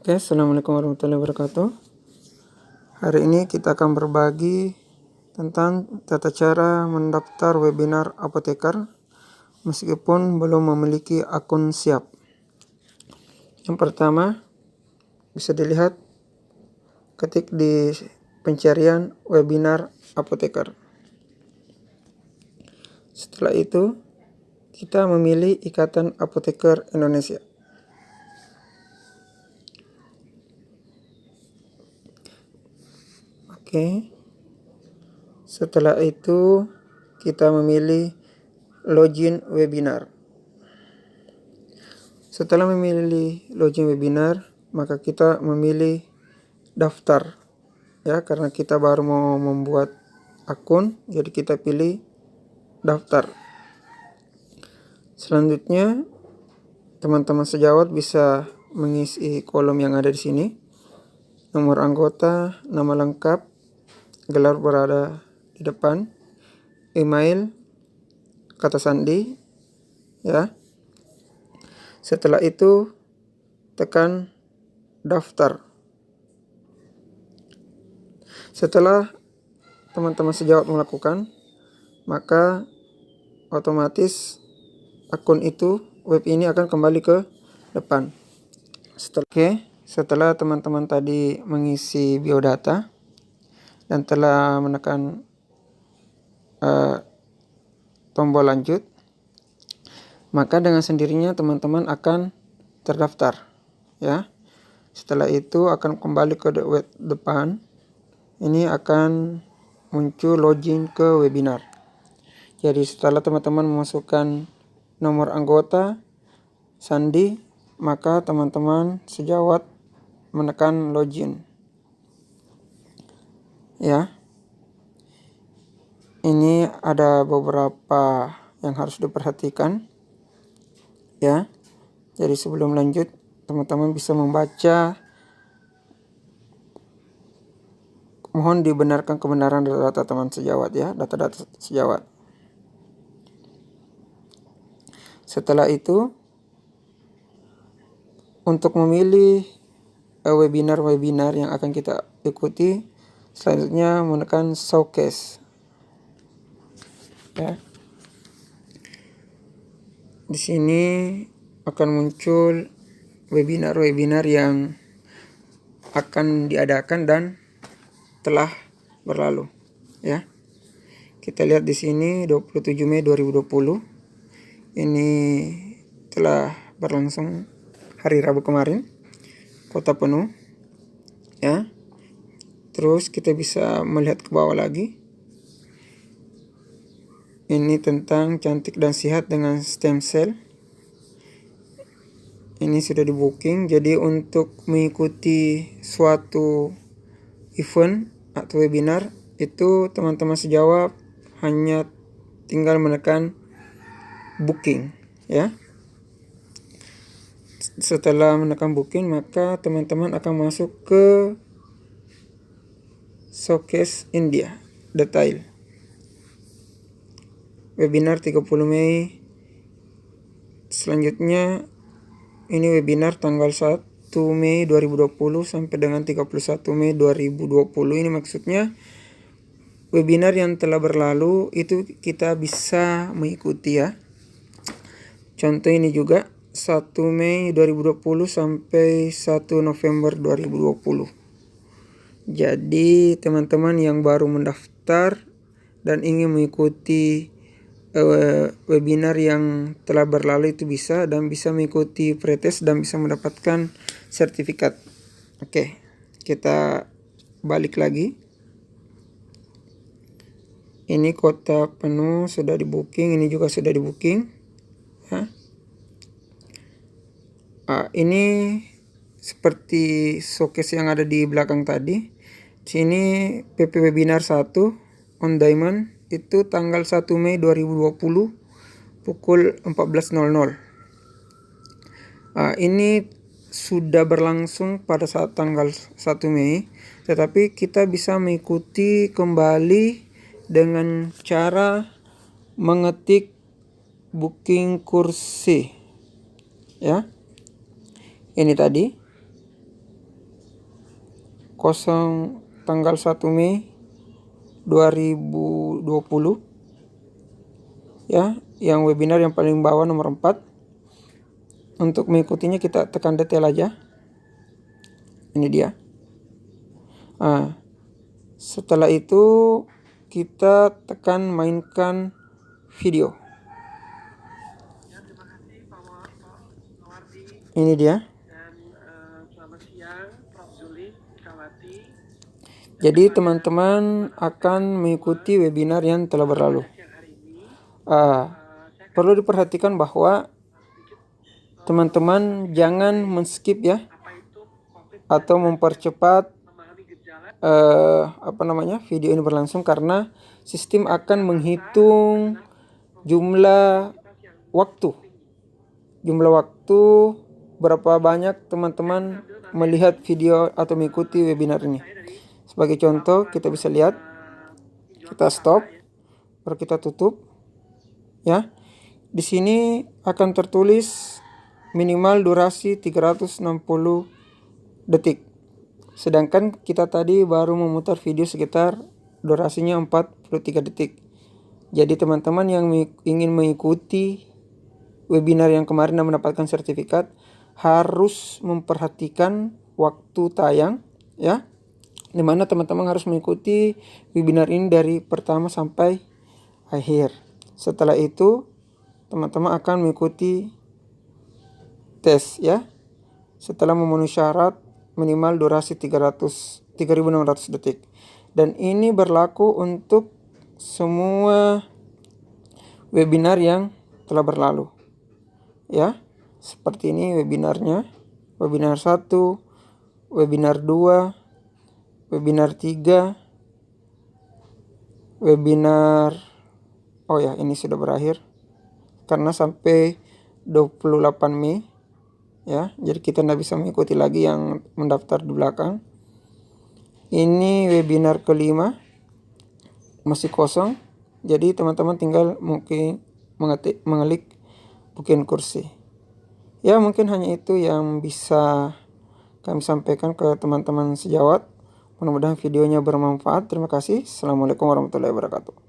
Oke, Assalamualaikum warahmatullahi wabarakatuh. Hari ini kita akan berbagi tentang tata cara mendaftar webinar apoteker meskipun belum memiliki akun siap. Yang pertama, bisa dilihat ketik di pencarian webinar apoteker. Setelah itu, kita memilih Ikatan Apoteker Indonesia. Oke. Setelah itu kita memilih login webinar. Setelah memilih login webinar, maka kita memilih daftar. Ya, karena kita baru mau membuat akun, jadi kita pilih daftar. Selanjutnya, teman-teman sejawat bisa mengisi kolom yang ada di sini. Nomor anggota, nama lengkap, gelar berada di depan, email, kata sandi, ya. Setelah itu tekan daftar. Setelah teman-teman sejawat melakukan, maka otomatis akun itu, web ini akan kembali ke depan. Setelah teman-teman tadi mengisi biodata dan telah menekan tombol lanjut, maka dengan sendirinya teman-teman akan terdaftar, ya. Setelah itu akan kembali ke web depan. Ini akan muncul login ke webinar. Jadi setelah teman-teman memasukkan nomor anggota, sandi, maka teman-teman sejawat menekan login. Ya. Ini ada beberapa yang harus diperhatikan. Ya. Jadi sebelum lanjut, teman-teman bisa membaca. Mohon dibenarkan kebenaran data teman sejawat, ya, data-data sejawat. Setelah itu, untuk memilih webinar-webinar yang akan kita ikuti, selanjutnya menekan showcase. Ya. Di sini akan muncul webinar-webinar yang akan diadakan dan telah berlalu, ya. Kita lihat di sini 27 Mei 2020. Ini telah berlangsung hari Rabu kemarin. Kota penuh, ya. Terus kita bisa melihat ke bawah lagi. Ini tentang cantik dan sehat dengan stem cell. Ini sudah di booking. Jadi untuk mengikuti suatu event atau webinar itu teman-teman sejawat hanya tinggal menekan booking, ya. Setelah menekan booking, maka teman-teman akan masuk ke showcase India detail. Webinar 30 Mei. Selanjutnya ini webinar tanggal 1 Mei 2020 sampai dengan 31 Mei 2020. Ini maksudnya webinar yang telah berlalu itu kita bisa mengikuti, ya. Contoh ini juga 1 Mei 2020 sampai 1 November 2020. Jadi teman-teman yang baru mendaftar dan ingin mengikuti webinar yang telah berlalu itu bisa, dan bisa mengikuti pretest dan bisa mendapatkan sertifikat. Oke, kita balik lagi. Ini kota penuh sudah di booking, ini juga sudah di booking, ya. Ini seperti showcase yang ada di belakang tadi. Sini PP webinar 1 on demand itu tanggal 1 Mei 2020 pukul 14.00. Ini sudah berlangsung pada saat tanggal 1 Mei, tetapi kita bisa mengikuti kembali dengan cara mengetik booking kursi, ya. Ini tadi kosong tanggal 1 Mei 2020 ya, yang webinar yang paling bawah nomor 4. Untuk mengikutinya kita tekan detail aja. Ini dia. Setelah itu kita tekan mainkan video. Ini dia. Jadi teman-teman akan mengikuti webinar yang telah berlalu. Perlu diperhatikan bahwa teman-teman jangan men-skip ya, atau mempercepat video ini berlangsung, karena sistem akan menghitung jumlah waktu berapa banyak teman-teman melihat video atau mengikuti webinar ini. Sebagai contoh, kita bisa lihat, kita stop, baru kita tutup ya. Di sini akan tertulis minimal durasi 360 detik. Sedangkan kita tadi baru memutar video sekitar durasinya 43 detik. Jadi teman-teman yang ingin mengikuti webinar yang kemarin dan mendapatkan sertifikat harus memperhatikan waktu tayang ya, dimana teman-teman harus mengikuti webinar ini dari pertama sampai akhir. Setelah itu teman-teman akan mengikuti tes ya, setelah memenuhi syarat minimal durasi 3.600 detik. Dan ini berlaku untuk semua webinar yang telah berlalu ya. Seperti ini webinarnya, webinar 1, webinar 2, webinar 3, webinar ini sudah berakhir karena sampai 28 Mei ya, jadi kita tidak bisa mengikuti lagi yang mendaftar di belakang. Ini webinar kelima masih kosong, jadi teman-teman tinggal mungkin mengelik booking kursi ya. Mungkin hanya itu yang bisa kami sampaikan ke teman-teman sejawat. Mudah-mudahan videonya bermanfaat. Terima kasih. Assalamualaikum warahmatullahi wabarakatuh.